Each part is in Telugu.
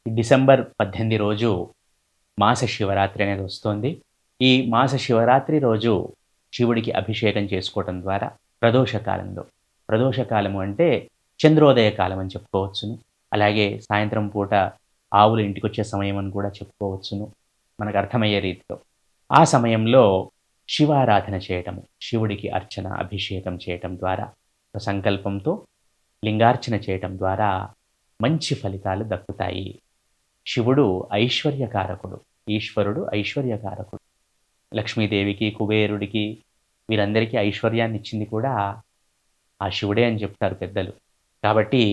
డిసెంబర్ 18 రోజు మాస శివరాత్రి అనేది వస్తోంది. ఈ మాస శివరాత్రి రోజు శివుడికి అభిషేకం చేసుకోవటం ద్వారా ప్రదోష కాలంలో, ప్రదోష కాలము అంటే చంద్రోదయ కాలం అని చెప్పుకోవచ్చును. అలాగే సాయంత్రం పూట ఆవులు ఇంటికొచ్చే సమయం అని కూడా చెప్పుకోవచ్చును. మనకు అర్థమయ్యే రీతిలో. ఆ సమయంలో శివారాధన చేయటము, శివుడికి అర్చన, అభిషేకం చేయటం ద్వారా ఒక సంకల్పంతో లింగార్చన చేయటం ద్వారా మంచి ఫలితాలు దక్కుతాయి. శివుడు ఐశ్వర్యకారకుడు. ఈశ్వరుడు ఐశ్వర్యకారకుడు. లక్ష్మీదేవికి, కుబేరుడికి వీరందరికీ ఐశ్వర్యాన్నిచ్చింది కూడా ఆ శివుడే అని చెప్తారు పెద్దలు. కాబట్టి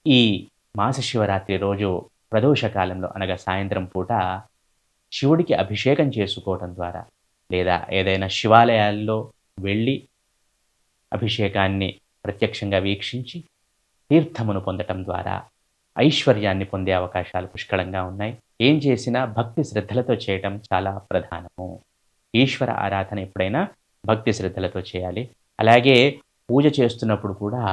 ఈ మాస శివరాత్రి రోజు ప్రదోష కాలంలో అనగా సాయంత్రం పూట శివుడికి అభిషేకం చేసుకోవటం ద్వారా లేదా ఏదైనా శివాలయాల్లో వెళ్ళి అభిషేకాన్ని ప్రత్యక్షంగా వీక్షించి తీర్థమును పొందటం ద్వారా ఐశ్వర్యాన్ని పొందే అవకాశాలు పుష్కలంగా ఉన్నాయి. ఏం చేసినా భక్తి శ్రద్ధలతో చేయటం చాలా ప్రధానము. ఈశ్వర ఆరాధన ఎప్పుడైనా భక్తి శ్రద్ధలతో చేయాలి. అలాగే పూజ చేస్తున్నప్పుడు కూడా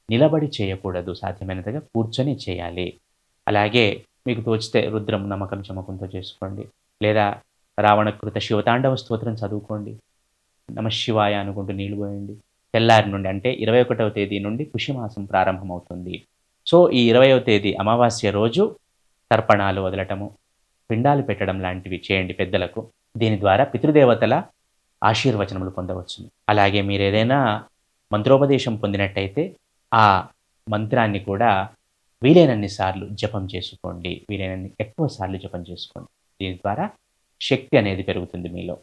నిలబడి చేయకూడదు. సాధ్యమైనంతగా కూర్చొని చేయాలి. అలాగే మీకు తోచితే రుద్రం నమకం చమకంతో చేసుకోండి. లేదా రావణకృత శివతాండవ స్తోత్రం చదువుకోండి. నమఃశివాయ అనుకుంటూ నీళ్లు పోయండి. తెల్లారి నుండి అంటే 21వ తేదీ నుండి పుష్యమాసం ప్రారంభమవుతుంది. సో, ఈ 20వ తేదీ అమావాస్య రోజు తర్పణాలు వదలటము, పిండాలు పెట్టడం లాంటివి చేయండి పెద్దలకు. దీని ద్వారా పితృదేవతల ఆశీర్వచనములు పొందవచ్చును. అలాగే మీరేదైనా మంత్రోపదేశం పొందినట్టయితే ఆ మంత్రాన్ని కూడా వీలైనన్ని సార్లు జపం చేసుకోండి. వీలైనన్ని ఎక్కువ సార్లు జపం చేసుకోండి. దీని ద్వారా శక్తి అనేది పెరుగుతుంది మీలో.